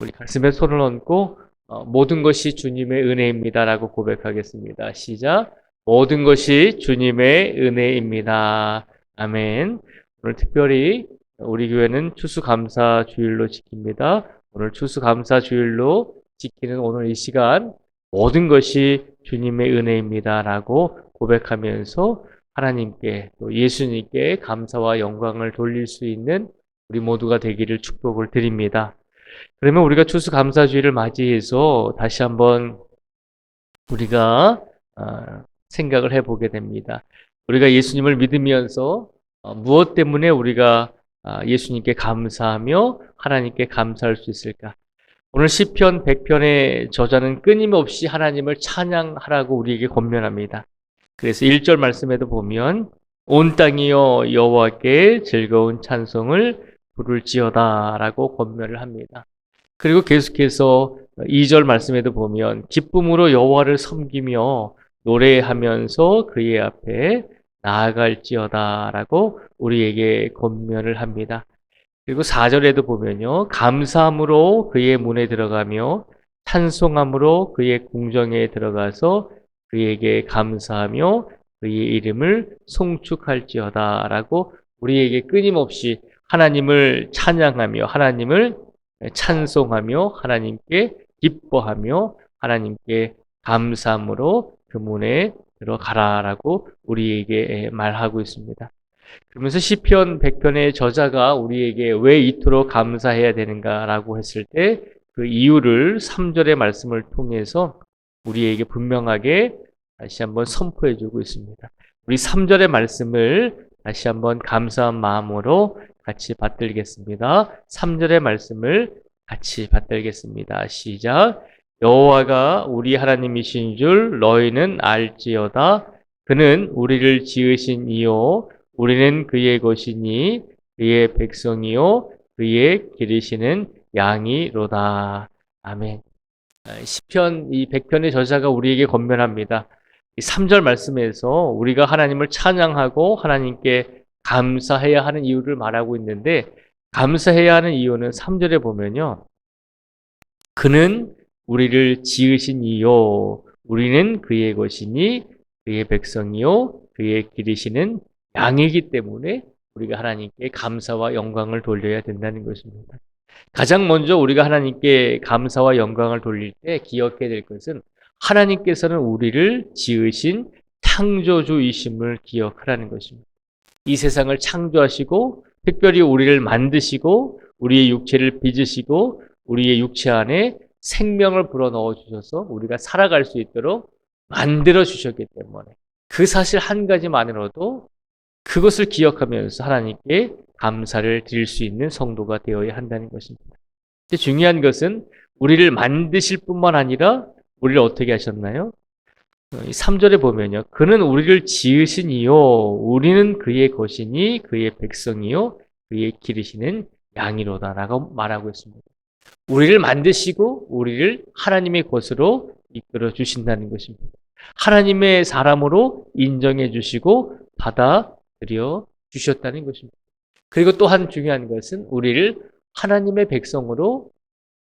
우리 가슴에 손을 얹고 모든 것이 주님의 은혜입니다라고 고백하겠습니다. 시작. 모든 것이 주님의 은혜입니다. 아멘. 오늘 특별히 우리 교회는 추수감사 주일로 지킵니다. 오늘 추수감사 주일로 지키는 오늘 이 시간 모든 것이 주님의 은혜입니다라고 고백하면서 하나님께 또 예수님께 감사와 영광을 돌릴 수 있는 우리 모두가 되기를 축복을 드립니다. 그러면 우리가 추수감사주의를 맞이해서 다시 한번 우리가 생각을 해보게 됩니다. 우리가 예수님을 믿으면서 무엇 때문에 우리가 예수님께 감사하며 하나님께 감사할 수 있을까? 오늘 시편 100편의 저자는 끊임없이 하나님을 찬양하라고 우리에게 권면합니다. 그래서 1절 말씀에도 보면 온 땅이여 여호와께 즐거운 찬송을 부를지어다 라고 권면을 합니다. 그리고 계속해서 2절 말씀에도 보면 기쁨으로 여호와를 섬기며 노래하면서 그의 앞에 나아갈지어다 라고 우리에게 권면을 합니다. 그리고 4절에도 보면요. 감사함으로 그의 문에 들어가며 찬송함으로 그의 궁정에 들어가서 그에게 감사하며 그의 이름을 송축할지어다 라고 우리에게 끊임없이 하나님을 찬양하며 하나님을 찬송하며 하나님께 기뻐하며 하나님께 감사함으로 그 문에 들어가라라고 우리에게 말하고 있습니다. 그러면서 시편 100편의 저자가 우리에게 왜 이토록 감사해야 되는가라고 했을 때 그 이유를 3절의 말씀을 통해서 우리에게 분명하게 다시 한번 선포해 주고 있습니다. 우리 3절의 말씀을 다시 한번 감사한 마음으로 같이 받들겠습니다. 3절의 말씀을 같이 받들겠습니다. 시작. 여호와가 우리 하나님이신 줄 너희는 알지어다. 그는 우리를 지으신 이요 우리는 그의 것이니 그의 백성이요 그의 기르시는 양이로다. 아멘. 시편 이 100편의 저자가 우리에게 권면합니다. 이 3절 말씀에서 우리가 하나님을 찬양하고 하나님께 감사해야 하는 이유를 말하고 있는데 감사해야 하는 이유는 3절에 보면요. 그는 우리를 지으신 이요 우리는 그의 것이니 그의 백성이요 그의 기르시는 양이기 때문에 우리가 하나님께 감사와 영광을 돌려야 된다는 것입니다. 가장 먼저 우리가 하나님께 감사와 영광을 돌릴 때 기억해야 될 것은 하나님께서는 우리를 지으신 창조주이심을 기억하라는 것입니다. 이 세상을 창조하시고 특별히 우리를 만드시고 우리의 육체를 빚으시고 우리의 육체 안에 생명을 불어넣어 주셔서 우리가 살아갈 수 있도록 만들어 주셨기 때문에 그 사실 한 가지만으로도 그것을 기억하면서 하나님께 감사를 드릴 수 있는 성도가 되어야 한다는 것입니다. 중요한 것은 우리를 만드실 뿐만 아니라 우리를 어떻게 하셨나요? 3절에 보면요. 그는 우리를 지으시니요. 우리는 그의 것이니 그의 백성이요. 그의 기르시는 양이로다 라고 말하고 있습니다. 우리를 만드시고 우리를 하나님의 것으로 이끌어 주신다는 것입니다. 하나님의 사람으로 인정해 주시고 받아들여 주셨다는 것입니다. 그리고 또한 중요한 것은 우리를 하나님의 백성으로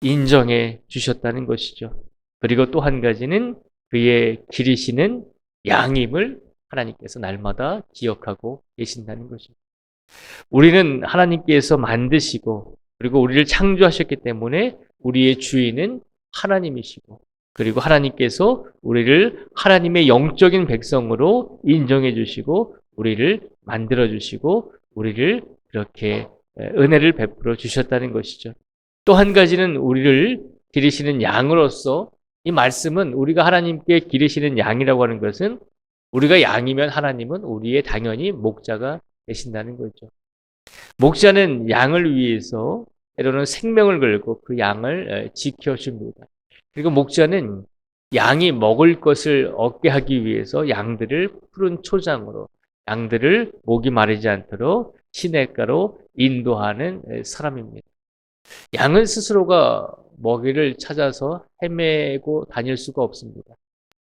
인정해 주셨다는 것이죠. 그리고 또 한 가지는 그의 기르시는 양임을 하나님께서 날마다 기억하고 계신다는 것입니다. 우리는 하나님께서 만드시고 그리고 우리를 창조하셨기 때문에 우리의 주인은 하나님이시고 그리고 하나님께서 우리를 하나님의 영적인 백성으로 인정해 주시고 우리를 만들어 주시고 우리를 그렇게 은혜를 베풀어 주셨다는 것이죠. 또 한 가지는 우리를 기르시는 양으로서 이 말씀은 우리가 하나님께 기르시는 양이라고 하는 것은 우리가 양이면 하나님은 우리의 당연히 목자가 되신다는 거죠. 목자는 양을 위해서 때로는 생명을 걸고 그 양을 지켜줍니다. 그리고 목자는 양이 먹을 것을 얻게 하기 위해서 양들을 푸른 초장으로 양들을 목이 마르지 않도록 시냇가로 인도하는 사람입니다. 양은 스스로가 먹이를 찾아서 헤매고 다닐 수가 없습니다.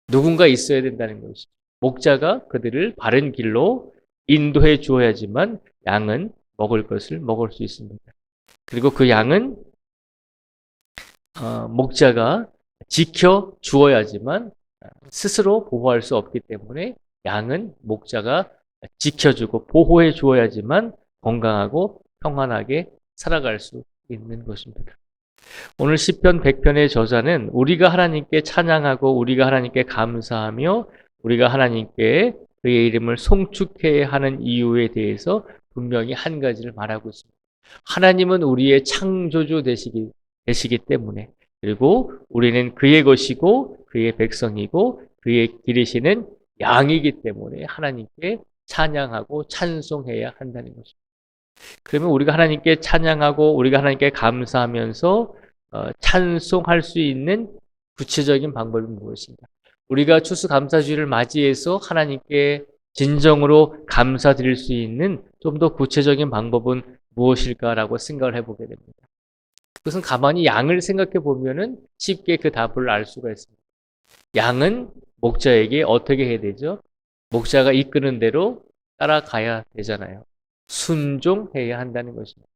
누군가 있어야 된다는 것이죠. 목자가 그들을 바른 길로 인도해 주어야지만 양은 먹을 것을 먹을 수 있습니다. 그리고 그 양은 목자가 지켜 주어야지만 스스로 보호할 수 없기 때문에 양은 목자가 지켜주고 보호해 주어야지만 건강하고 평안하게 살아갈 수 있는 것입니다. 오늘 시편 100편의 저자는 우리가 하나님께 찬양하고 우리가 하나님께 감사하며 우리가 하나님께 그의 이름을 송축해야 하는 이유에 대해서 분명히 한 가지를 말하고 있습니다. 하나님은 우리의 창조주 되시기 때문에, 그리고 우리는 그의 것이고 그의 백성이고 그의 기르시는 양이기 때문에 하나님께 찬양하고 찬송해야 한다는 것입니다. 그러면 우리가 하나님께 찬양하고 우리가 하나님께 감사하면서 찬송할 수 있는 구체적인 방법이 무엇인가? 우리가 추수감사주의를 맞이해서 하나님께 진정으로 감사드릴 수 있는 좀 더 구체적인 방법은 무엇일까라고 생각을 해보게 됩니다. 그것은 가만히 양을 생각해 보면은 쉽게 그 답을 알 수가 있습니다. 양은 목자에게 어떻게 해야 되죠? 목자가 이끄는 대로 따라가야 되잖아요. 순종해야 한다는 것입니다.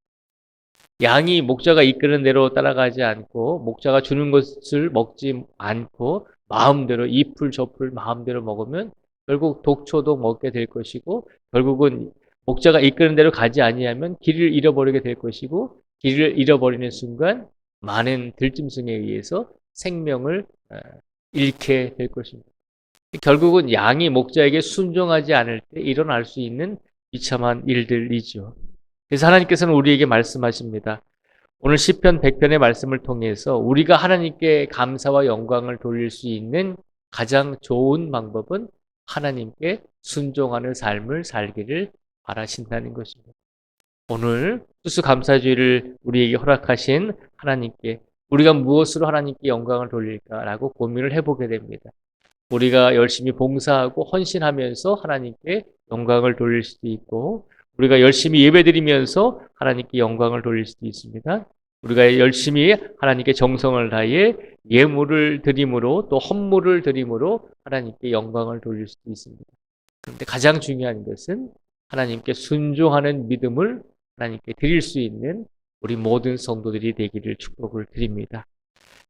양이 목자가 이끄는 대로 따라가지 않고 목자가 주는 것을 먹지 않고 마음대로 이 풀 저 풀 마음대로 먹으면 결국 독초도 먹게 될 것이고, 결국은 목자가 이끄는 대로 가지 아니하면 길을 잃어버리게 될 것이고, 길을 잃어버리는 순간 많은 들짐승에 의해서 생명을 잃게 될 것입니다. 결국은 양이 목자에게 순종하지 않을 때 일어날 수 있는 비참한 일들이죠. 그래서 하나님께서는 우리에게 말씀하십니다. 오늘 시편 100편의 말씀을 통해서 우리가 하나님께 감사와 영광을 돌릴 수 있는 가장 좋은 방법은 하나님께 순종하는 삶을 살기를 바라신다는 것입니다. 오늘 추수감사주의를 우리에게 허락하신 하나님께 우리가 무엇으로 하나님께 영광을 돌릴까라고 고민을 해보게 됩니다. 우리가 열심히 봉사하고 헌신하면서 하나님께 영광을 돌릴 수도 있고, 우리가 열심히 예배드리면서 하나님께 영광을 돌릴 수도 있습니다. 우리가 열심히 하나님께 정성을 다해 예물을 드림으로 또 헌물을 드림으로 하나님께 영광을 돌릴 수도 있습니다. 그런데 가장 중요한 것은 하나님께 순종하는 믿음을 하나님께 드릴 수 있는 우리 모든 성도들이 되기를 축복을 드립니다.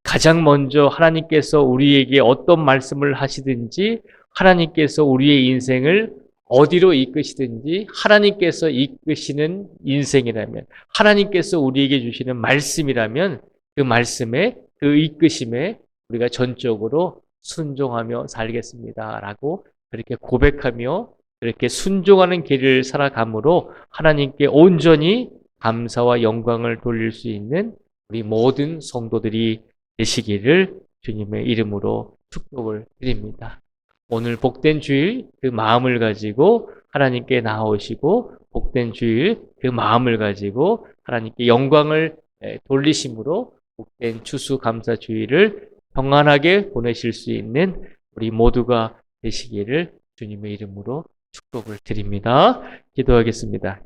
가장 먼저 하나님께서 우리에게 어떤 말씀을 하시든지, 하나님께서 우리의 인생을 어디로 이끄시든지, 하나님께서 이끄시는 인생이라면, 하나님께서 우리에게 주시는 말씀이라면 그 말씀에, 그 이끄심에 우리가 전적으로 순종하며 살겠습니다 라고 그렇게 고백하며 그렇게 순종하는 길을 살아감으로 하나님께 온전히 감사와 영광을 돌릴 수 있는 우리 모든 성도들이 되시기를 주님의 이름으로 축복을 드립니다. 오늘 복된 주일 그 마음을 가지고 하나님께 나오시고, 복된 주일 그 마음을 가지고 하나님께 영광을 돌리심으로 복된 추수감사주의를 평안하게 보내실 수 있는 우리 모두가 되시기를 주님의 이름으로 축복을 드립니다. 기도하겠습니다.